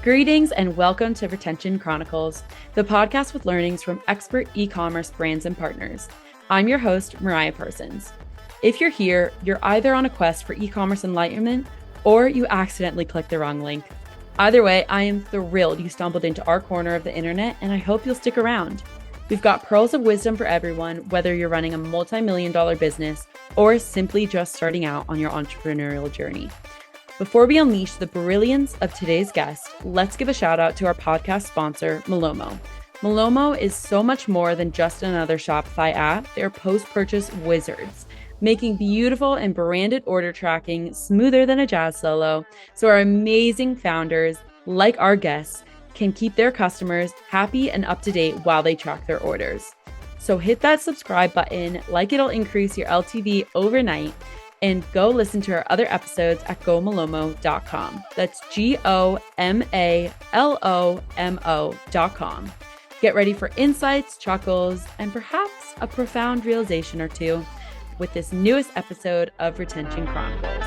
Greetings and welcome to Retention Chronicles, the podcast with learnings from expert e-commerce brands and partners. I'm your host, Mariah Parsons. If you're here, you're either on a quest for e-commerce enlightenment or you accidentally clicked the wrong link. Either way, I am thrilled you stumbled into our corner of the internet and I hope you'll stick around. We've got pearls of wisdom for everyone, whether you're running a multi-million-dollar business or simply just starting out on your entrepreneurial journey. Before we unleash the brilliance of today's guest, let's give a shout out to our podcast sponsor, Malomo. Malomo is so much more than just another Shopify app. They're post-purchase wizards, making beautiful and branded order tracking smoother than a jazz solo, so our amazing founders, like our guests, can keep their customers happy and up to date while they track their orders. So hit that subscribe button, like it'll increase your LTV overnight, and go listen to our other episodes at gomalomo.com. That's GOMALOMO.com. Get ready for insights, chuckles, and perhaps a profound realization or two with this newest episode of Retention Chronicles.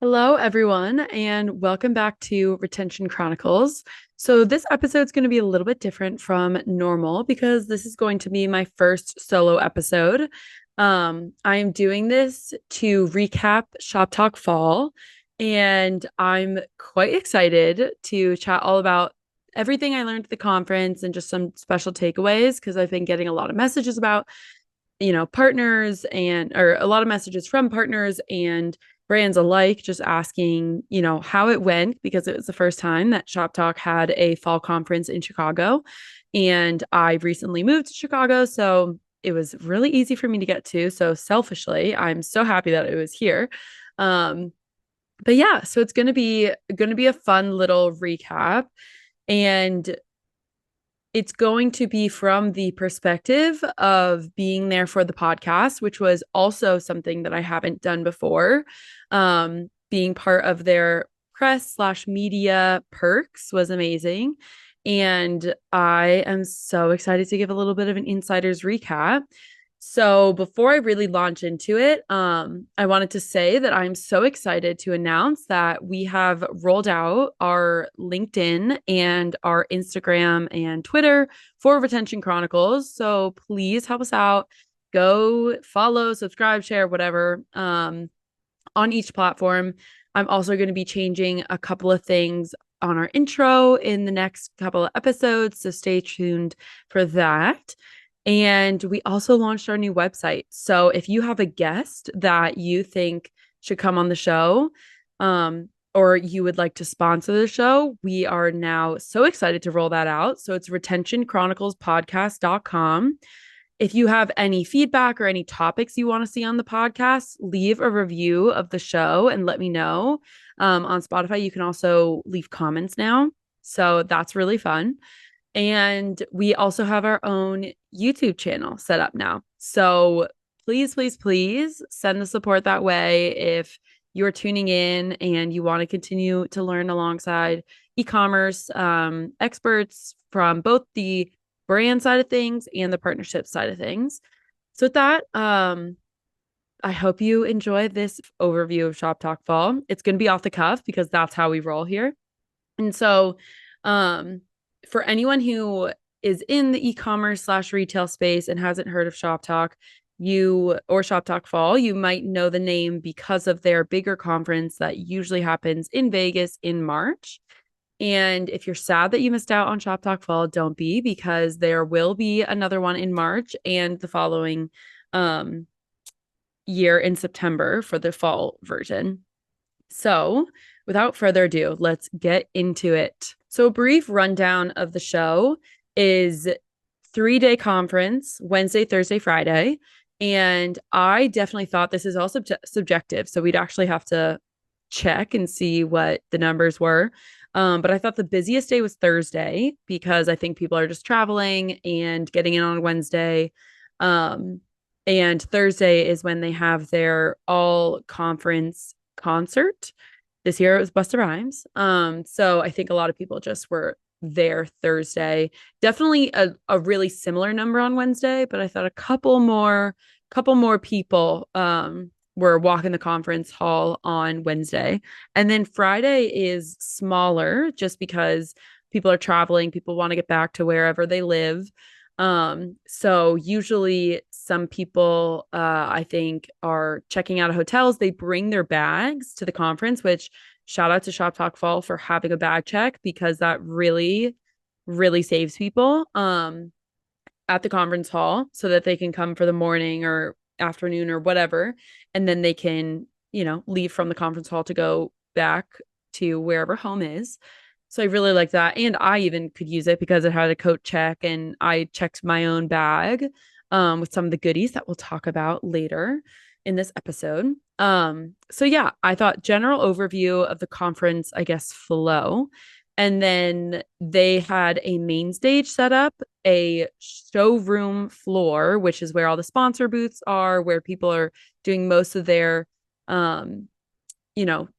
Hello, everyone, and welcome back to Retention Chronicles. So this episode is going to be a little bit different from normal because this is going to be my first solo episode. I am doing this to recap ShopTalk Fall, and I'm quite excited to chat all about everything I learned at the conference and just some special takeaways because I've been getting a lot of messages about, partners or a lot of messages from partners and brands alike, just asking, how it went because it was the first time that ShopTalk had a fall conference in Chicago. And I recently moved to Chicago, so it was really easy for me to get to. So selfishly, I'm so happy that it was here. But yeah, so it's going to be a fun little recap. And it's going to be from the perspective of being there for the podcast, which was also something that I haven't done before. Being part of their press/media perks was amazing. And I am so excited to give a little bit of an insider's recap. So before I really launch into it, I wanted to say that I'm so excited to announce that we have rolled out our LinkedIn and our Instagram and Twitter for Retention Chronicles. So please help us out. Go follow, subscribe, share, whatever, on each platform. I'm also going to be changing a couple of things on our intro in the next couple of episodes. So stay tuned for that. And we also launched our new website. So if you have a guest that you think should come on the show, or you would like to sponsor the show, we are now so excited to roll that out. So it's retentionchroniclespodcast.com. If you have any feedback or any topics you want to see on the podcast, leave a review of the show and let me know. On Spotify, you can also leave comments now. So that's really fun. And we also have our own YouTube channel set up now. So please, please, please send the support that way if you're tuning in and you want to continue to learn alongside e-commerce experts from both the brand side of things and the partnership side of things. So with that, I hope you enjoy this overview of ShopTalk Fall. It's going to be off the cuff because that's how we roll here. And so, for anyone who is in the e-commerce/retail space and hasn't heard of ShopTalk, or ShopTalk Fall, you might know the name because of their bigger conference that usually happens in Vegas in March. And if you're sad that you missed out on ShopTalk Fall, don't be, because there will be another one in March and the following year in September for the fall version. So without further ado, let's get into it. So a brief rundown of the show is 3-day conference, Wednesday, Thursday, Friday. And I definitely thought this is all subjective. So we'd actually have to check and see what the numbers were. But I thought the busiest day was Thursday because I think people are just traveling and getting in on Wednesday. And Thursday is when they have their all conference concert. This year it was Busta Rhymes. So I think a lot of people just were there Thursday. Definitely a really similar number on Wednesday, but I thought a couple more people we're walking the conference hall on Wednesday. And then Friday is smaller just because people are traveling, people want to get back to wherever they live. So usually some people, I think, are checking out of hotels. They bring their bags to the conference, which shout out to ShopTalk Fall for having a bag check because that really, really saves people at the conference hall so that they can come for the morning or afternoon or whatever. And then they can, leave from the conference hall to go back to wherever home is. So I really like that. And I even could use it because it had a coat check and I checked my own bag with some of the goodies that we'll talk about later in this episode. So yeah, I thought general overview of the conference, I guess, flow. And then they had a main stage set up, a showroom floor, which is where all the sponsor booths are, where people are doing most of their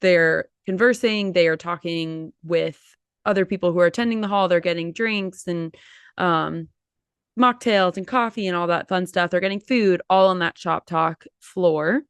they're conversing, they are talking with other people who are attending the hall, they're getting drinks and mocktails and coffee and all that fun stuff. They're getting food all on that Shop Talk floor.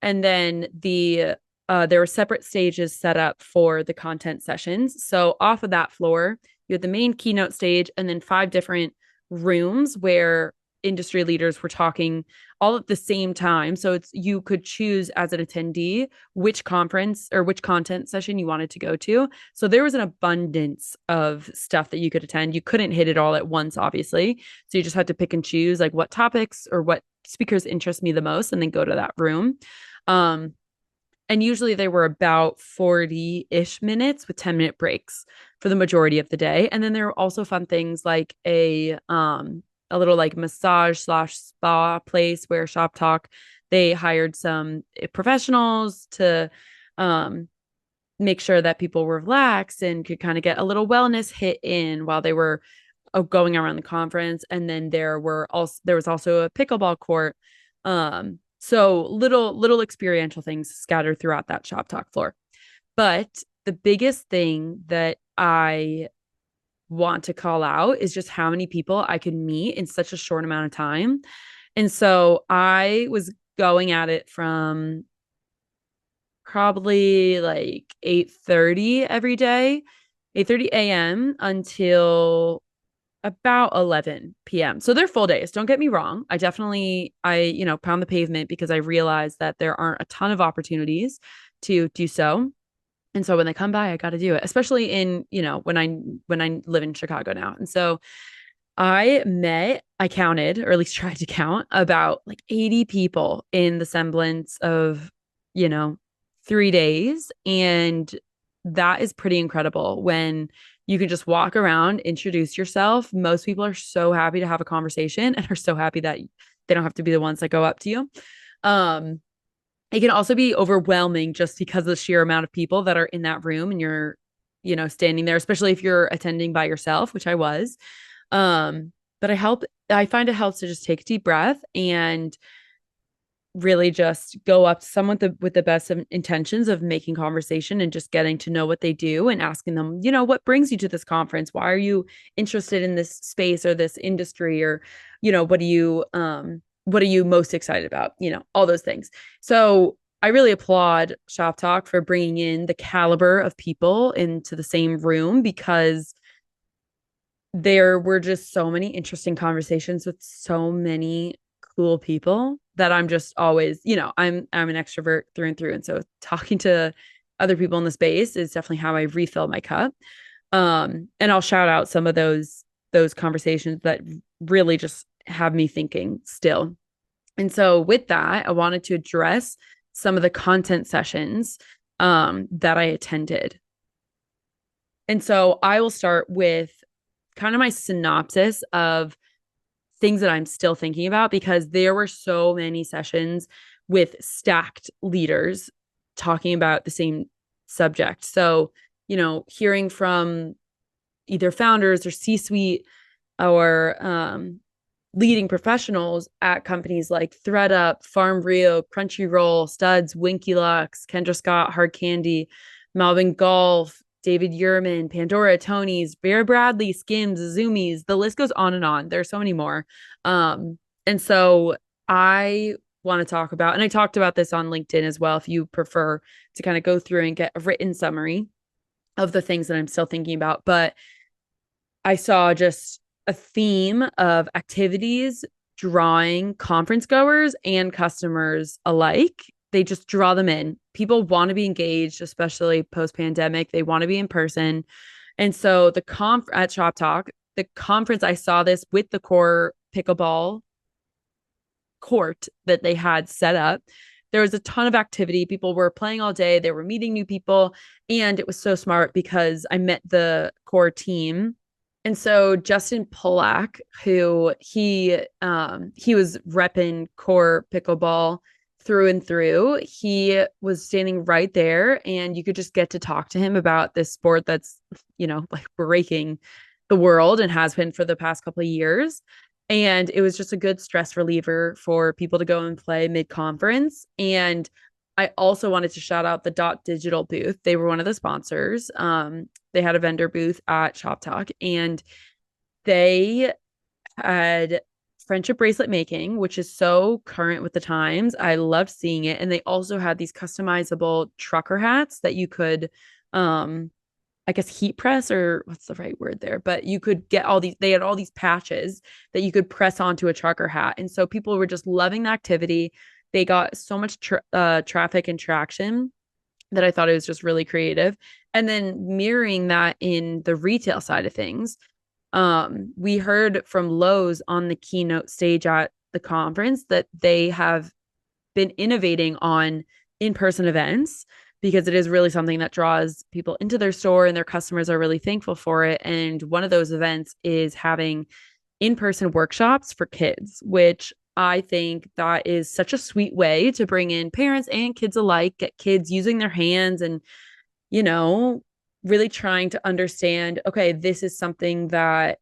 And then there were separate stages set up for the content sessions. So off of that floor, you had the main keynote stage and then 5 different rooms where industry leaders were talking all at the same time. So you could choose as an attendee which conference or which content session you wanted to go to. So there was an abundance of stuff that you could attend. You couldn't hit it all at once, obviously. So you just had to pick and choose like what topics or what speakers interest me the most and then go to that room. And usually they were about 40-ish minutes with 10-minute breaks for the majority of the day. And then there were also fun things like a little like massage/spa place where Shop Talk, they hired some professionals to make sure that people were relaxed and could kind of get a little wellness hit in while they were going around the conference. And then there was also a pickleball court. So little experiential things scattered throughout that Shop Talk floor. But the biggest thing that I want to call out is just how many people I could meet in such a short amount of time. And so I was going at it from probably like 8:30 every day, 8:30 a.m. until about 11 p.m. So they're full days. Don't get me wrong. I pound the pavement because I realize that there aren't a ton of opportunities to do so. And so when they come by, I got to do it, especially in, when I live in Chicago now. And so I counted, or at least tried to count, about like 80 people in the semblance of, 3 days. And that is pretty incredible when you can just walk around, introduce yourself. Most people are so happy to have a conversation and are so happy that they don't have to be the ones that go up to you. It can also be overwhelming just because of the sheer amount of people that are in that room and you're, standing there, especially if you're attending by yourself, which I was. But I find it helps to just take a deep breath and really just go up to someone with the best of intentions of making conversation and just getting to know what they do and asking them, what brings you to this conference? Why are you interested in this space or this industry? Or, what are you most excited about? All those things. So I really applaud Shop Talk for bringing in the caliber of people into the same room because there were just so many interesting conversations with so many cool people that I'm just always, I'm an extrovert through and through. And so talking to other people in the space is definitely how I refill my cup. And I'll shout out some of those conversations that really just have me thinking still. And so with that, I wanted to address some of the content sessions that I attended. And so I will start with kind of my synopsis of things that I'm still thinking about because there were so many sessions with stacked leaders talking about the same subject. So, hearing from either founders or C-suite or leading professionals at companies like ThredUp, Farm Rio, Crunchyroll, Studs, Winky Lux, Kendra Scott, Hard Candy, Malvin Golf, David Yurman, Pandora, Tony's, Bear Bradley, Skims, Zoomies. The list goes on and on. There's so many more. And so I want to talk about. And I talked about this on LinkedIn as well, if you prefer to kind of go through and get a written summary of the things that I'm still thinking about. But I saw just a theme of activities drawing conference goers and customers alike. They just draw them in. People want to be engaged, especially post pandemic. They want to be in person. And so at ShopTalk, the conference, I saw this with the core pickleball court that they had set up. There was a ton of activity. People were playing all day. They were meeting new people. And it was so smart because I met the core team. And so Justin Polak, who he was repping core pickleball through and through. He was standing right there, and you could just get to talk to him about this sport that's, like breaking the world and has been for the past couple of years. And it was just a good stress reliever for people to go and play mid-conference. And I also wanted to shout out the Dot Digital booth. They were one of the sponsors. They had a vendor booth at ShopTalk, and they had friendship bracelet making, which is so current with the times. I loved seeing it. And they also had these customizable trucker hats that you could I guess heat press, or what's the right word there, but you could get they had all these patches that you could press onto a trucker hat. And so people were just loving the activity. They got so much traffic and traction that I thought it was just really creative. And then mirroring that in the retail side of things, we heard from Lowe's on the keynote stage at the conference that they have been innovating on in-person events, because it is really something that draws people into their store, and their customers are really thankful for it. And one of those events is having in-person workshops for kids, which I think that is such a sweet way to bring in parents and kids alike, get kids using their hands and, really trying to understand, okay, this is something that,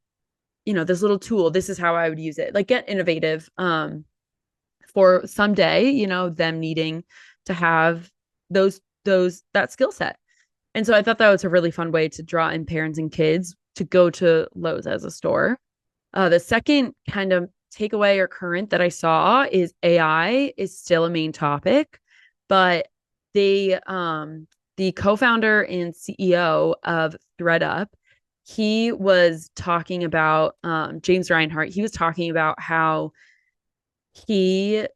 this little tool, this is how I would use it. Like, get innovative for someday, them needing to have that skill set. And so I thought that was a really fun way to draw in parents and kids to go to Lowe's as a store. The second kind of takeaway or current that I saw is AI is still a main topic, but the co-founder and CEO of ThredUp, he was talking about James Reinhart. He was talking about how he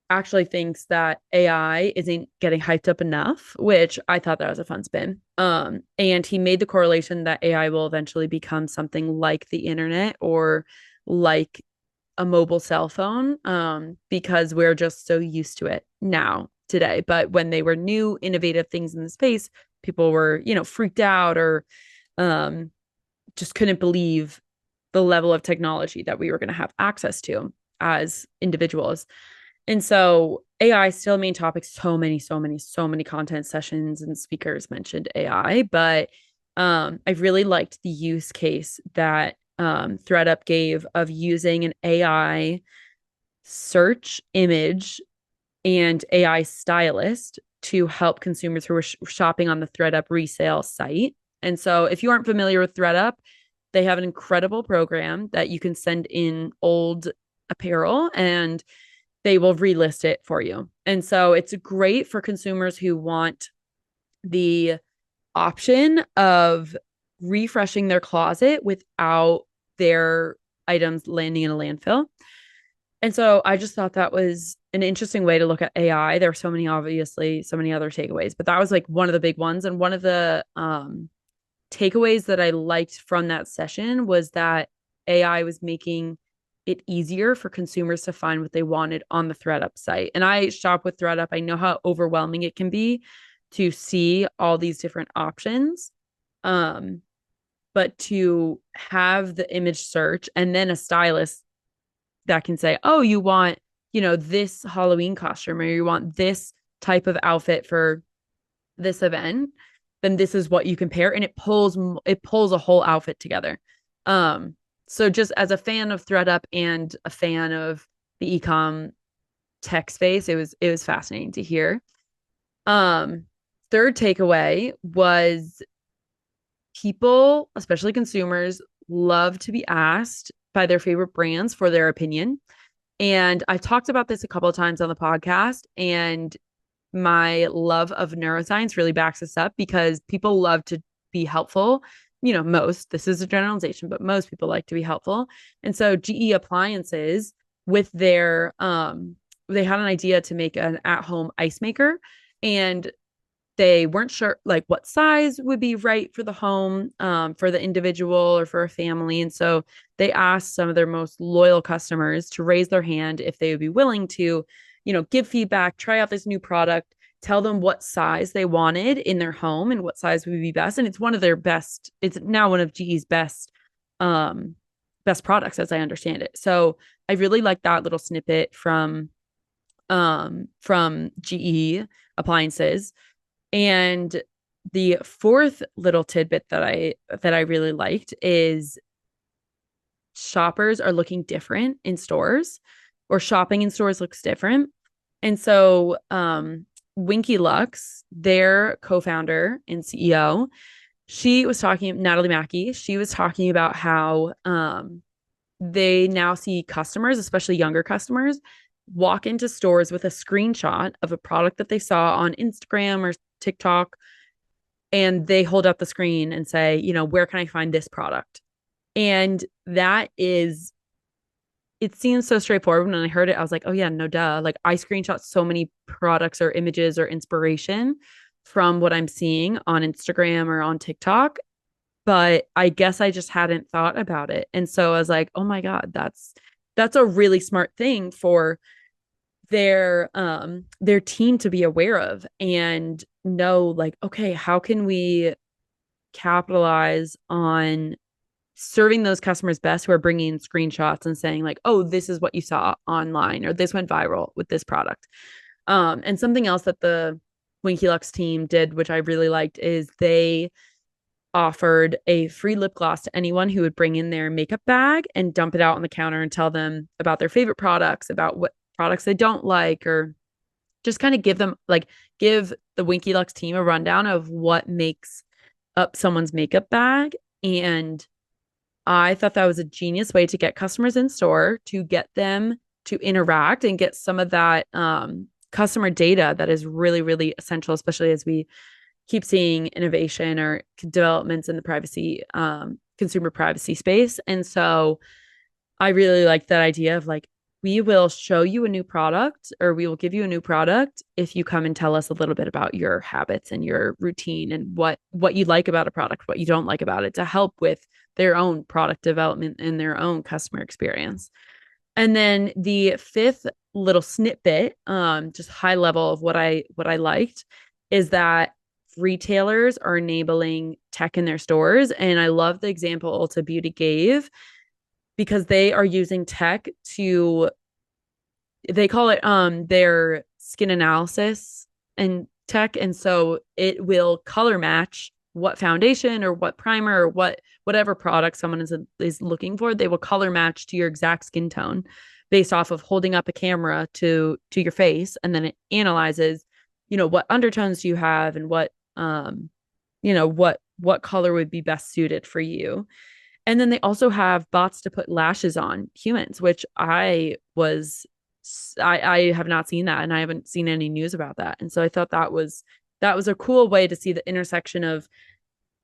actually thinks that AI isn't getting hyped up enough, which I thought that was a fun spin. And he made the correlation that AI will eventually become something like the internet or like a mobile cell phone, because we're just so used to it now today. But when they were new, innovative things in the space, people were, freaked out or just couldn't believe the level of technology that we were going to have access to as individuals. And so AI is still a main topic. So many content sessions and speakers mentioned AI, but I really liked the use case that ThredUp gave of using an AI search image and AI stylist to help consumers who are shopping on the ThredUp resale site. And so if you aren't familiar with ThredUp, they have an incredible program that you can send in old apparel and they will relist it for you. And so it's great for consumers who want the option of refreshing their closet without their items landing in a landfill. And so I just thought that was an interesting way to look at AI. There are so many other takeaways, but that was like one of the big ones. And one of the takeaways that I liked from that session was that AI was making it easier for consumers to find what they wanted on the ThredUp site. And I shop with ThredUp. I know how overwhelming it can be to see all these different options. But to have the image search and then a stylist that can say, oh, you want, this Halloween costume, or you want this type of outfit for this event, then this is what you compare. And it pulls a whole outfit together. So just as a fan of ThredUp and a fan of the ecom tech space, it was fascinating to hear. Third takeaway was people, especially consumers, love to be asked by their favorite brands for their opinion. And I've talked about this a couple of times on the podcast, and my love of neuroscience really backs this up because people love to be helpful. This is a generalization, but most people like to be helpful. And so GE Appliances with they had an idea to make an at-home ice maker, and they weren't sure like what size would be right for the home, for the individual or for a family. And so they asked some of their most loyal customers to raise their hand if they would be willing to, give feedback, try out this new product, tell them what size they wanted in their home and what size would be best. And it's now one of GE's best products as I understand it. So I really like that little snippet from GE Appliances. And the fourth little tidbit that I really liked is shoppers are looking different in stores, or shopping in stores looks different. And so Winky Lux, their co-founder and CEO, Natalie Mackey, she was talking about how they now see customers, especially younger customers, walk into stores with a screenshot of a product that they saw on Instagram or TikTok, and they hold up the screen and say, where can I find this product? And it seems so straightforward. When I heard it, I was like, oh yeah, no duh. Like I screenshot so many products or images or inspiration from what I'm seeing on Instagram or on TikTok, but I guess I just hadn't thought about it. And so I was like, oh my God, that's a really smart thing for their team to be aware of and know, like, okay, how can we capitalize on serving those customers best who are bringing in screenshots and saying like, oh, this is what you saw online, or this went viral with this product. And something else that the Winky Lux team did, which I really liked, is they offered a free lip gloss to anyone who would bring in their makeup bag and dump it out on the counter and tell them about their favorite products, about what products they don't like, or just kind of give the Winky Lux team a rundown of what makes up someone's makeup bag. And I thought that was a genius way to get customers in store, to get them to interact and get some of that customer data that is really, really essential, especially as we keep seeing innovation or developments in the consumer privacy space. And so I really like that idea of like, we will show you a new product, or we will give you a new product if you come and tell us a little bit about your habits and your routine and what you like about a product, what you don't like about it, to help with their own product development and their own customer experience. And then the fifth little snippet, just high level of what I liked, is that retailers are enabling tech in their stores. And I love the example Ulta Beauty gave, because they are using tech they call it their skin analysis and tech. And so it will color match what foundation or what primer or whatever product someone is looking for. They will color match to your exact skin tone based off of holding up a camera to your face, and then it analyzes, what undertones you have and what color would be best suited for you. And then they also have bots to put lashes on humans, which I have not seen that, and I haven't seen any news about that. And so I thought that was a cool way to see the intersection of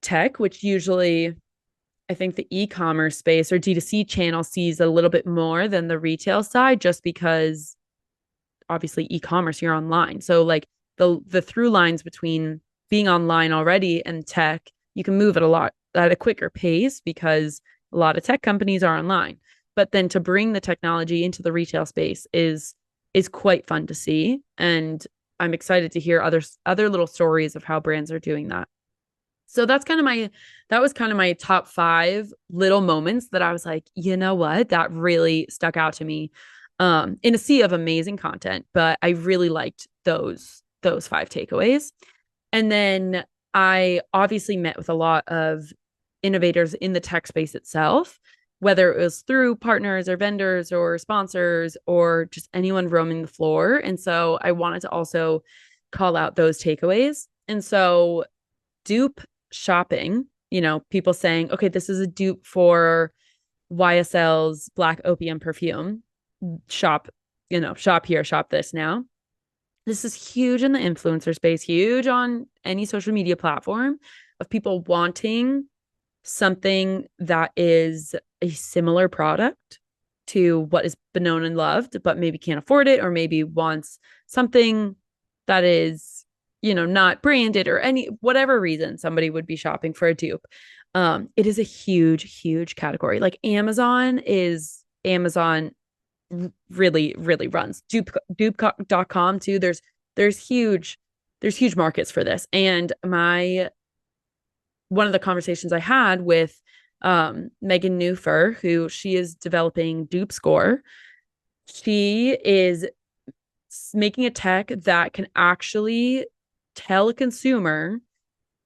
tech, which usually I think the e-commerce space or D2C channel sees a little bit more than the retail side, just because obviously e-commerce, you're online. So like the through lines between being online already and tech, you can move at a quicker pace because a lot of tech companies are online. But then to bring the technology into the retail space is quite fun to see. And I'm excited to hear other little stories of how brands are doing that. So that was kind of my top 5 little moments that I was like, you know what, that really stuck out to me, in a sea of amazing content. But I really liked those 5 takeaways. And then I obviously met with a lot of innovators in the tech space itself, whether it was through partners or vendors or sponsors or just anyone roaming the floor. And so I wanted to also call out those takeaways. And so dupe shopping, people saying, okay, this is a dupe for YSL's Black Opium perfume. shop, shop here, shop this now. This is huge in the influencer space, huge on any social media platform of people wanting something that is a similar product to what has been known and loved, but maybe can't afford it, or maybe wants something that is, not branded, or any whatever reason somebody would be shopping for a dupe. It is a huge, huge category. Like Amazon really, really runs dupe.com too. There's huge markets for this. And one of the conversations I had with Megan Newfer, who she is developing Dupe Score. She is making a tech that can actually tell a consumer,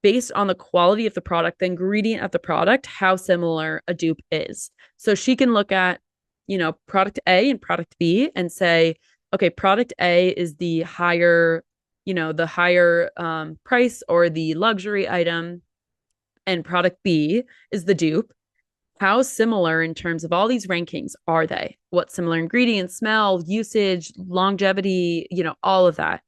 based on the quality of the product, the ingredient of the product, how similar a dupe is. So she can look at, product A and product B and say, okay, product A is the higher, price or the luxury item, and product B is the dupe. How similar in terms of all these rankings are they? What similar ingredients, smell, usage, longevity, all of that.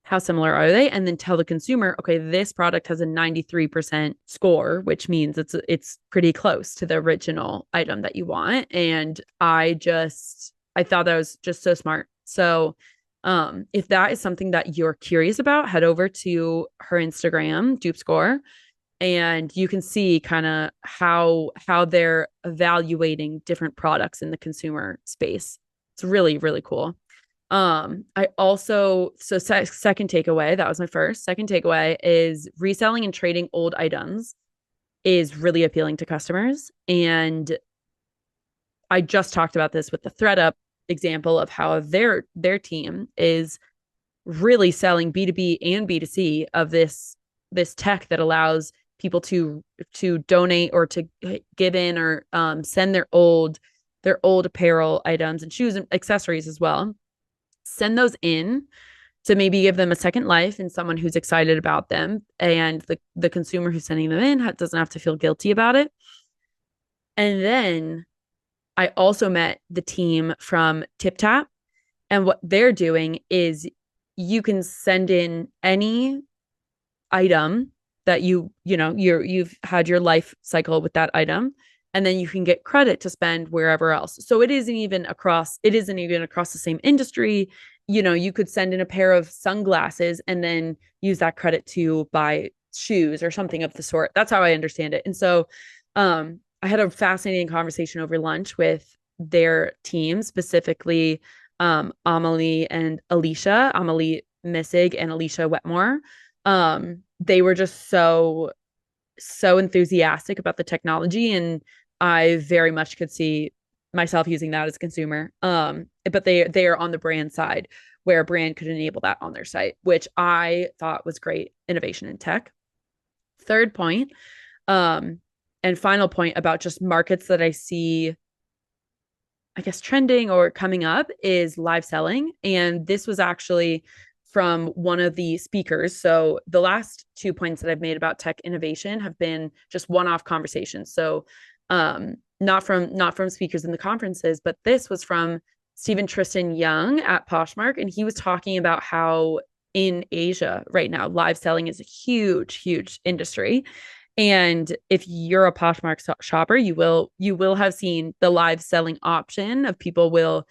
How similar are they? And then tell the consumer, okay, this product has a 93% score, which means it's pretty close to the original item that you want. And I thought that was just so smart. So if that is something that you're curious about, head over to her Instagram, Dupe Score, and you can see kind of how they're evaluating different products in the consumer space. It's really, really cool. I also, second takeaway, that was my first. Second takeaway is reselling and trading old items is really appealing to customers. And I just talked about this with the ThredUp example of how their team is really selling B2B and B2C of this tech that allows people to donate or to give in or send their old apparel items and shoes and accessories as well. Send those in to maybe give them a second life and someone who's excited about them. And the consumer who's sending them in doesn't have to feel guilty about it. And then I also met the team from TipTap, and what they're doing is you can send in any item that you've had your life cycle with that item, and then you can get credit to spend wherever else. So it isn't even across the same industry. You could send in a pair of sunglasses and then use that credit to buy shoes or something of the sort. That's how I understand it. And so I had a fascinating conversation over lunch with their team, specifically Amelie Missig and Alicia Wetmore. They were just so enthusiastic about the technology, and I very much could see myself using that as a consumer. But they are on the brand side, where a brand could enable that on their site, which I thought was great innovation in tech. Third point, and final point about just markets that I see, I guess, trending or coming up, is live selling. And this was actually from one of the speakers. So the last 2 points that I've made about tech innovation have been just one-off conversations. So not from speakers in the conferences, but this was from Stephen Tristan Young at Poshmark. And he was talking about how in Asia right now, live selling is a huge, huge industry. And if you're a Poshmark shopper, you will have seen the live selling option of people will,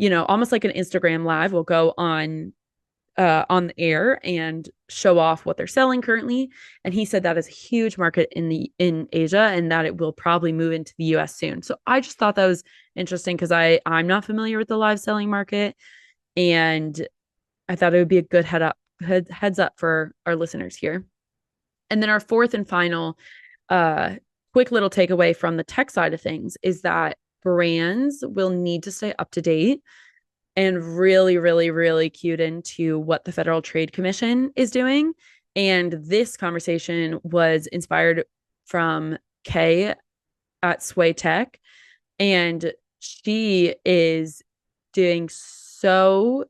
almost like an Instagram live, will go on the air and show off what they're selling currently. And he said that is a huge market in Asia, and that it will probably move into the US soon. So I just thought that was interesting, because I'm not familiar with the live selling market, and I thought it would be a good heads up for our listeners here. And then our fourth and final quick little takeaway from the tech side of things is that brands will need to stay up to date and really, really, really cued into what the Federal Trade Commission is doing. And this conversation was inspired from Kay at Sway Tech. And she is doing so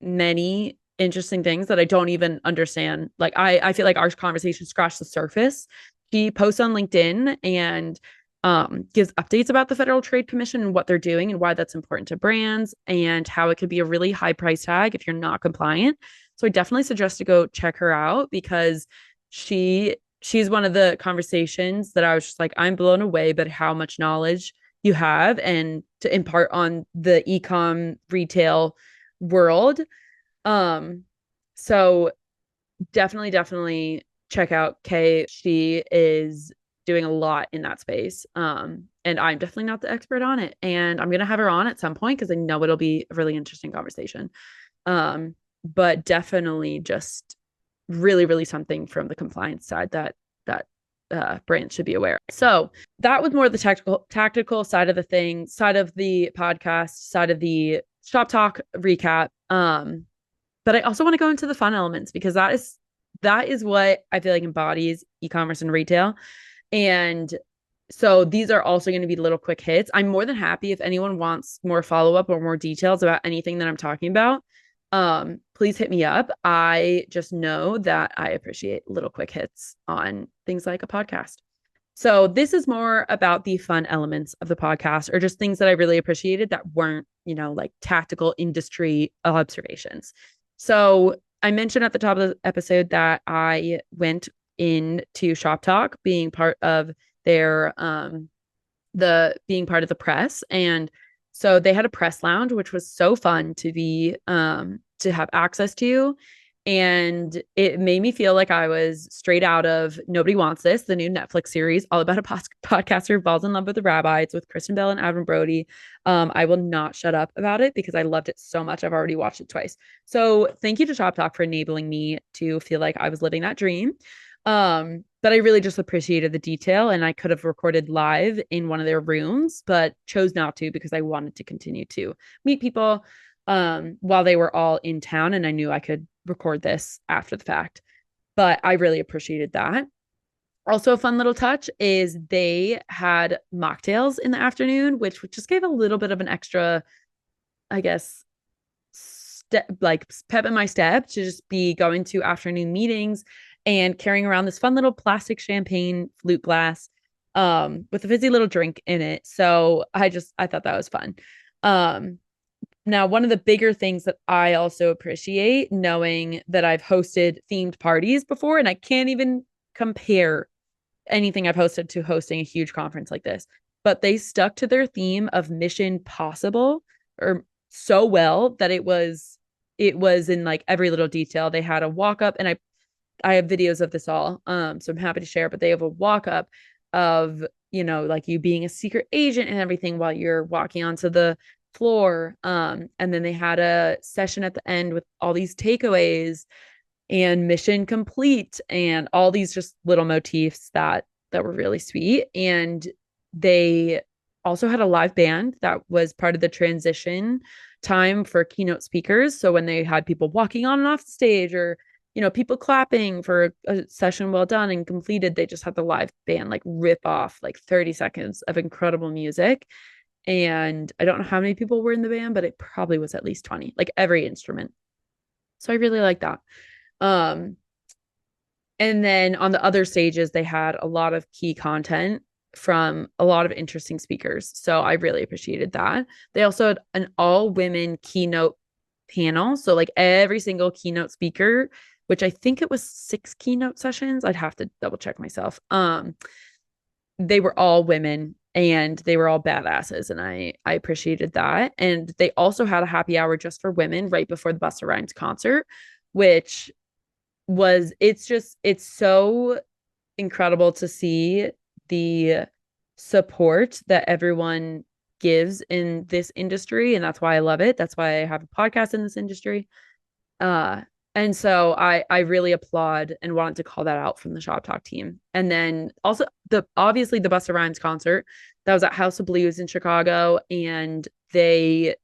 many interesting things that I don't even understand. Like I feel like our conversation scratched the surface. She posts on LinkedIn and gives updates about the Federal Trade Commission and what they're doing and why that's important to brands and how it could be a really high price tag if you're not compliant. So I definitely suggest to go check her out because she's one of the conversations that I was just like, I'm blown away by how much knowledge you have and to impart on the ecom retail world. So definitely check out Kay. She is doing a lot in that space. And I'm definitely not the expert on it. And I'm gonna have her on at some point because I know it'll be a really interesting conversation. But definitely just really something from the compliance side that brands should be aware of. So that was more the tactical side of the thing, side of the podcast, side of the Shop Talk recap. But I also want to go into the fun elements because that is what I feel like embodies e-commerce and retail. And so these are also going to be little quick hits. I'm more than happy if anyone wants more follow-up or more details about anything that I'm talking about. Please hit me up. I just know that I appreciate little quick hits on things like a podcast. So this is more about the fun elements of the podcast or just things that I really appreciated that weren't, like tactical industry observations. So I mentioned at the top of the episode that I went into ShopTalk being part of their being part of the press. And so they had a press lounge, which was so fun to be to have access to. And it made me feel like I was straight out of Nobody Wants This, the new Netflix series, all about a podcaster who falls in love with the rabbi. It's with Kristen Bell and Adam Brody. I will not shut up about it because I loved it so much. I've already watched it twice. So thank you to ShopTalk for enabling me to feel like I was living that dream. But I really just appreciated the detail and I could have recorded live in one of their rooms, but chose not to because I wanted to continue to meet people while they were all in town and I knew I could record this after the fact. But I really appreciated that. Also, a fun little touch is they had mocktails in the afternoon, which just gave a little bit of an extra, I guess, like pep in my step to just be going to afternoon meetings and carrying around this fun little plastic champagne flute glass with a fizzy little drink in it. So I thought that was fun. Now, one of the bigger things that I also appreciate, knowing that I've hosted themed parties before, and I can't even compare anything I've hosted to hosting a huge conference like this, but they stuck to their theme of Mission Possible or so well that it was in like every little detail. They had a walk up, and I have videos of this all, so I'm happy to share. But they have a walk up of like you being a secret agent and everything while you're walking onto the floor. And then they had a session at the end with all these takeaways and mission complete and all these just little motifs that were really sweet. And they also had a live band that was part of the transition time for keynote speakers. So when they had people walking on and off the stage or people clapping for a session well done and completed, they just had the live band like rip off like 30 seconds of incredible music. And I don't know how many people were in the band, but it probably was at least 20, like every instrument. So I really like that. And then on the other stages, they had a lot of key content from a lot of interesting speakers. So I really appreciated that. They also had an all-women keynote panel. So like every single keynote speaker, which I think it was 6 keynote sessions. I'd have to double check myself. They were all women and they were all badasses. And I appreciated that. And they also had a happy hour just for women right before the Busta Rhymes concert, which was, it's so incredible to see the support that everyone gives in this industry. And that's why I love it. That's why I have a podcast in this industry. And so I really applaud and wanted to call that out from the Shop Talk team. And then also obviously the Busta Rhymes concert that was at House of Blues in Chicago, and they,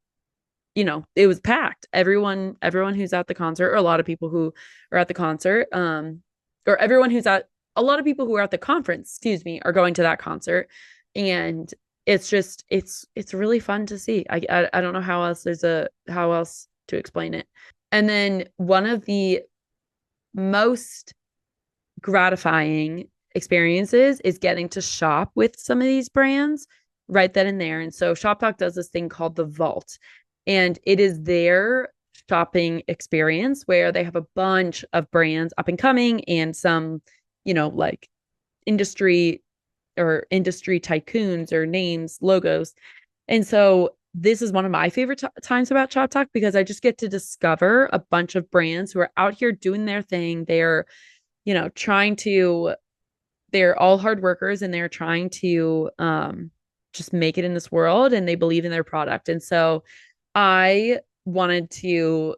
it was packed. Everyone who's at the concert, or a lot of people who are at the concert, or everyone who's at a lot of people who are at the conference, excuse me, are going to that concert, and it's just it's really fun to see. I don't know how else to explain it. And then one of the most gratifying experiences is getting to shop with some of these brands right then and there. And so ShopTalk does this thing called the Vault, and it is their shopping experience where they have a bunch of brands up and coming and some, like industry industry tycoons or names, logos. And so this is one of my favorite times about ShopTalk because I just get to discover a bunch of brands who are out here doing their thing. They're, trying to, they're all hard workers and they're trying to just make it in this world, and they believe in their product. And so I wanted to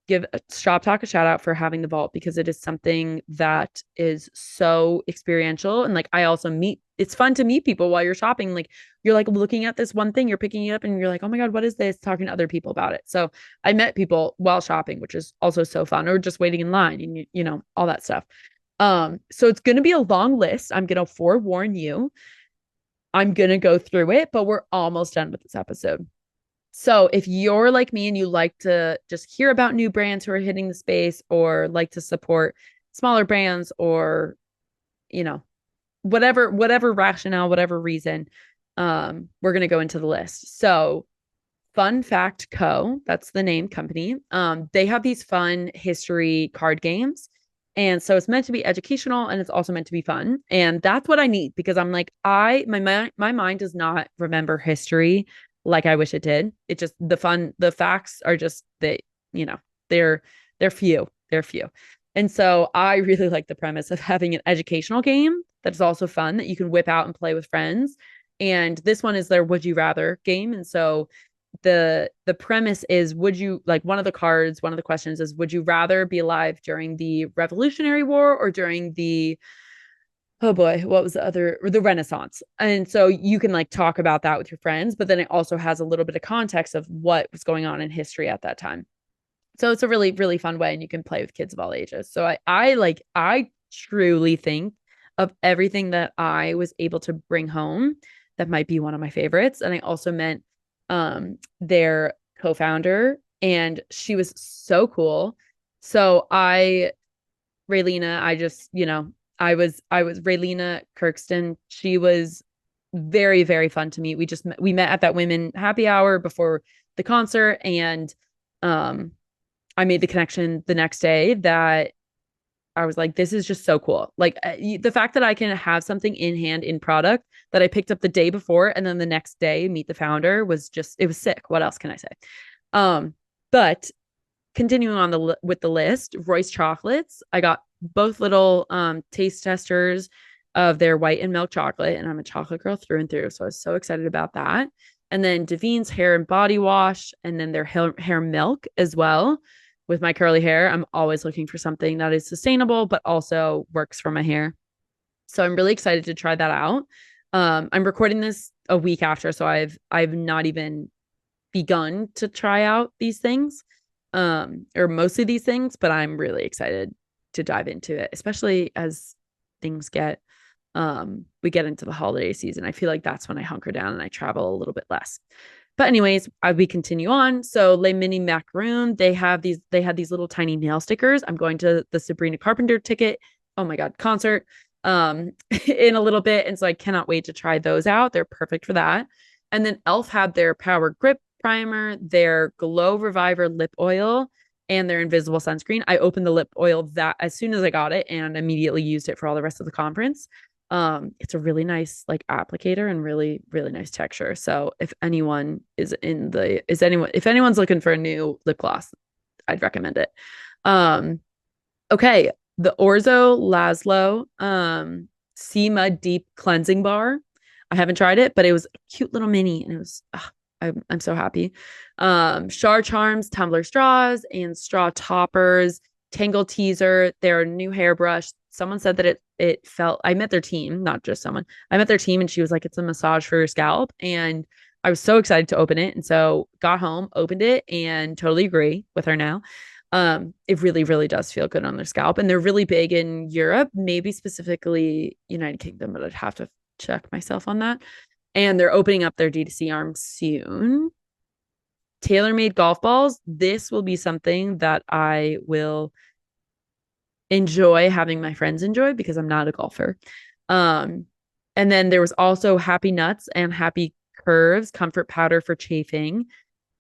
give ShopTalk a shout out for having the vault because it is something that is so experiential. And like, I also it's fun to meet people while you're shopping. Like, you're like looking at this one thing, you're picking it up and you're like, oh my God, what is this? Talking to other people about it. So I met people while shopping, which is also so fun, or just waiting in line and, all that stuff. So it's going to be a long list. I'm going to forewarn you. I'm going to go through it, but we're almost done with this episode. So if you're like me and you like to just hear about new brands who are hitting the space, or like to support smaller brands, or, whatever rationale, whatever reason, we're going to go into the list. So Fun Fact Co., that's the name company. They have these fun history card games. And so it's meant to be educational and it's also meant to be fun. And that's what I need, because I'm like, my mind does not remember history like I wish it did. It just, the facts are just, they're few. They're few. And so I really like the premise of having an educational game that's also fun that you can whip out and play with friends. And this one is their Would You Rather game. And so the premise is, one of the questions is, would you rather be alive during the Revolutionary War or during the, oh boy, what was the Renaissance? And so you can like talk about that with your friends, but then it also has a little bit of context of what was going on in history at that time. So it's a really, really fun way, and you can play with kids of all ages. So I truly think of everything that I was able to bring home, that might be one of my favorites. And I also meant their co-founder, and she was so cool. So Raylina, I was Raylina Kirkston. She was very, very fun to meet. We met at that women happy hour before the concert, and I made the connection the next day that I was like, this is just so cool. Like, the fact that I can have something in hand, in product, that I picked up the day before and then the next day meet the founder was just, it was sick. What else can I say? But continuing on with the list, Royce Chocolates. I got both little taste testers of their white and milk chocolate, and I'm a chocolate girl through and through. So I was so excited about that. And then Davines hair and body wash, and then their hair milk as well. With my curly hair, I'm always looking for something that is sustainable, but also works for my hair. So I'm really excited to try that out. I'm recording this a week after, so I've not even begun to try out these things, or mostly these things, but I'm really excited to dive into it, especially as things we get into the holiday season. I feel like that's when I hunker down and I travel a little bit less. But anyways, we continue on. So Les Mini Macaroon, they had these little tiny nail stickers. I'm going to the Sabrina Carpenter concert in a little bit. And so I cannot wait to try those out. They're perfect for that. And then e.l.f. had their Power Grip Primer, their Glow Reviver Lip Oil, and their Invisible Sunscreen. I opened the lip oil that as soon as I got it and immediately used it for all the rest of the conference. It's a really nice like applicator and really, really nice texture. So if anyone's looking for a new lip gloss, I'd recommend it. Okay. The Orzo Laszlo, Sea Mud Deep Cleansing Bar. I haven't tried it, but it was a cute little mini, and it was, I'm so happy. Char Charms Tumbler Straws and Straw Toppers, Tangle Teaser, their new hairbrush. Someone said that it felt, I met their team, not just someone. I met their team, and she was like, it's a massage for your scalp. And I was so excited to open it. And so got home, opened it, and totally agree with her now. It really, really does feel good on their scalp. And they're really big in Europe, maybe specifically United Kingdom, but I'd have to check myself on that. And they're opening up their D2C arm soon. TaylorMade golf balls. This will be something that I will enjoy having my friends enjoy, because I'm not a golfer. Um, and then there was also Happy Nuts and Happy Curves comfort powder for chafing.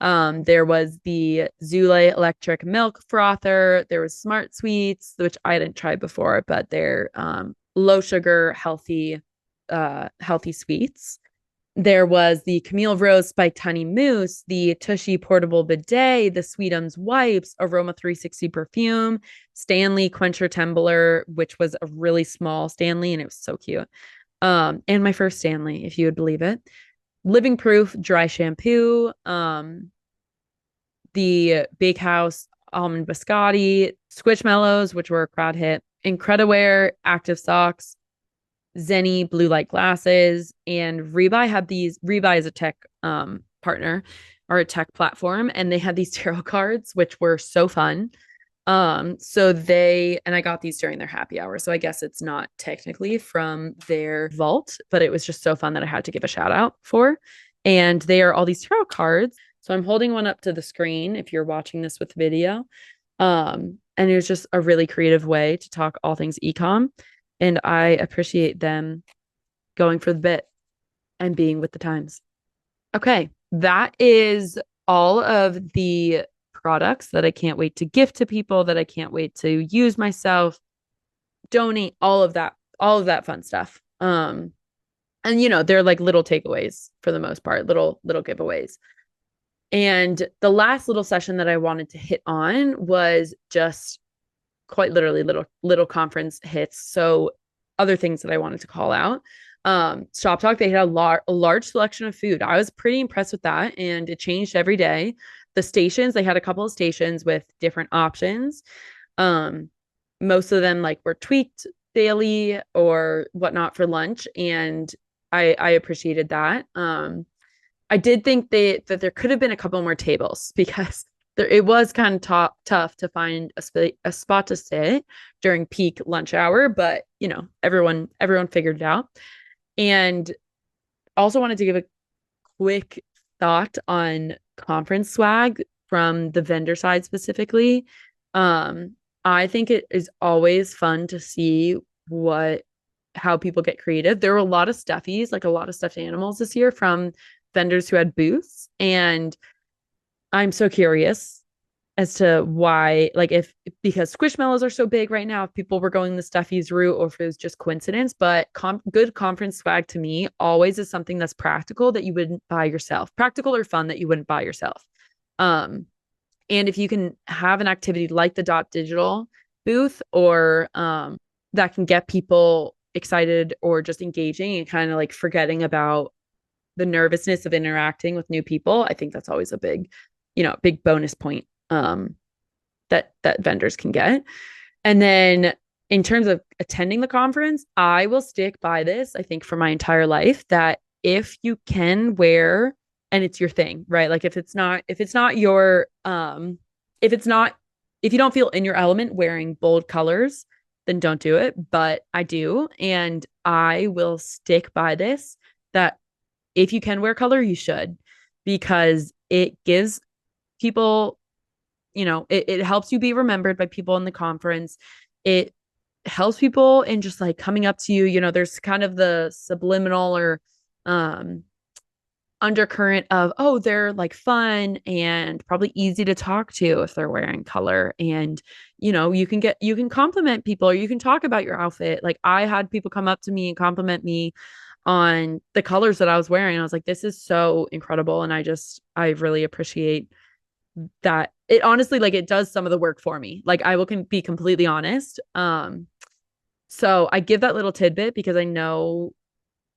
There was the Zule electric milk frother. There was Smart Sweets, which I didn't try before, but they're low sugar, healthy sweets. There was the Camille Rose Spiked Honey Mousse, the Tushy Portable Bidet, the Sweetums Wipes, Aroma 360 Perfume, Stanley Quencher Tumbler, which was a really small Stanley, and it was so cute. And my first Stanley, if you would believe it. Living Proof Dry Shampoo, the Bakehouse Almond Biscotti, Squishmallows, which were a crowd hit, Incrediwear Active Socks, Zenny blue light glasses, and Rebuy had these. Rebuy is a tech partner or a tech platform, and they had these tarot cards, which were so fun. So they, and I got these during their happy hour. So I guess it's not technically from their vault, but it was just so fun that I had to give a shout out for. And they are all these tarot cards. So I'm holding one up to the screen if you're watching this with video. And it was just a really creative way to talk all things ecom. And I appreciate them going for the bit and being with the times. Okay, that is all of the products that I can't wait to gift to people, that I can't wait to use myself, donate, all of that fun stuff. And they're like little takeaways for the most part, little giveaways. And the last little session that I wanted to hit on was just quite literally little conference hits. So other things that I wanted to call out. ShopTalk, they had a large selection of food. I was pretty impressed with that, and it changed every day. The stations, they had a couple of stations with different options. Most of them like were tweaked daily or whatnot for lunch, and I appreciated that. I did think that there could have been a couple more tables because it was kind of tough to find a spot to sit during peak lunch hour, but everyone figured it out. And also wanted to give a quick thought on conference swag from the vendor side specifically. I think it is always fun to see how people get creative. There were a lot of stuffies, like a lot of stuffed animals this year from vendors who had booths, and I'm so curious as to why, like because Squishmallows are so big right now, if people were going the stuffies route or if it was just coincidence. But good conference swag to me always is something that's practical that you wouldn't buy yourself, practical or fun that you wouldn't buy yourself. And if you can have an activity like the Dot Digital booth or that can get people excited or just engaging and kind of like forgetting about the nervousness of interacting with new people, I think that's always a big bonus point that vendors can get. And then in terms of attending the conference, I will stick by this, I think, for my entire life, that if you can wear, and it's your thing, right? Like if it's not your if you don't feel in your element wearing bold colors, then don't do it. But I do, and I will stick by this, that if you can wear color, you should, because it gives people, it helps you be remembered by people in the conference. It helps people in just like coming up to you. There's kind of the subliminal or undercurrent of, oh, they're like fun and probably easy to talk to if they're wearing color. And you can compliment people, or you can talk about your outfit. Like I had people come up to me and compliment me on the colors that I was wearing. I was like, this is so incredible. And I really appreciate that. It honestly, like, it does some of the work for me. Like I will be completely honest. So I give that little tidbit because I know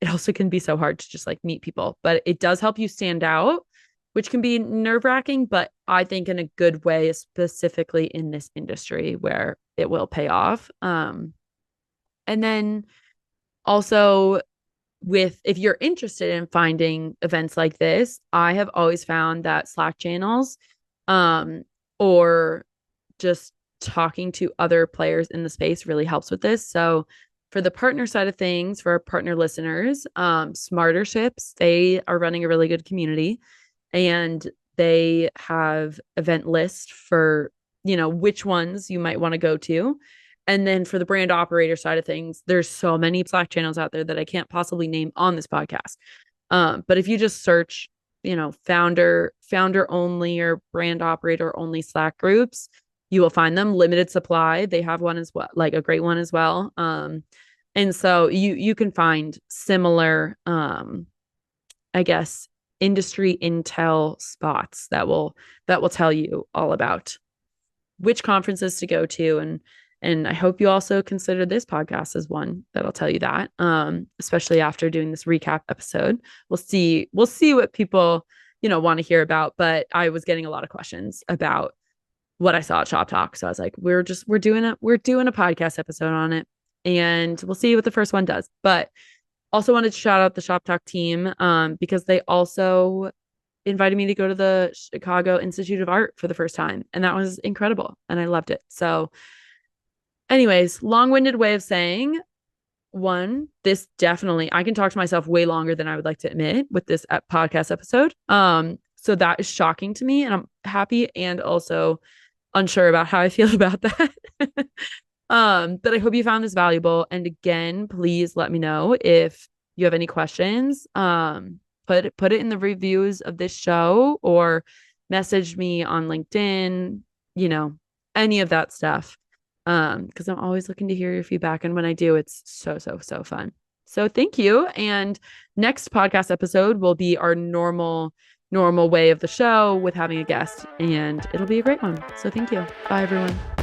it also can be so hard to just like meet people, but it does help you stand out, which can be nerve-wracking, but I think in a good way, specifically in this industry where it will pay off. And then also, if you're interested in finding events like this, I have always found that Slack channels, or just talking to other players in the space really helps with this. So for the partner side of things, for our partner listeners, Smarter Ships, they are running a really good community, and they have event lists for, which ones you might want to go to. And then for the brand operator side of things, there's so many Slack channels out there that I can't possibly name on this podcast. But if you just search, founder only or brand operator only Slack groups, you will find them. Limited supply. They have one as well, like a great one as well. And so you can find similar, I guess, industry intel spots that will tell you all about which conferences to go to. And I hope you also consider this podcast as one that'll tell you that, especially after doing this recap episode. We'll see what people, want to hear about. But I was getting a lot of questions about what I saw at ShopTalk. So I was like, we're doing a podcast episode on it, and we'll see what the first one does. But also wanted to shout out the ShopTalk team, because they also invited me to go to the Chicago Institute of Art for the first time. And that was incredible. And I loved it. So anyways, long-winded way of saying, one, this definitely, I can talk to myself way longer than I would like to admit with this podcast episode. So that is shocking to me, and I'm happy and also unsure about how I feel about that. But I hope you found this valuable. And again, please let me know if you have any questions. Put it in the reviews of this show, or message me on LinkedIn, any of that stuff. Because I'm always looking to hear your feedback. And when I do, it's so fun. So thank you. And next podcast episode will be our normal way of the show with having a guest, and it'll be a great one. So thank you. Bye, everyone.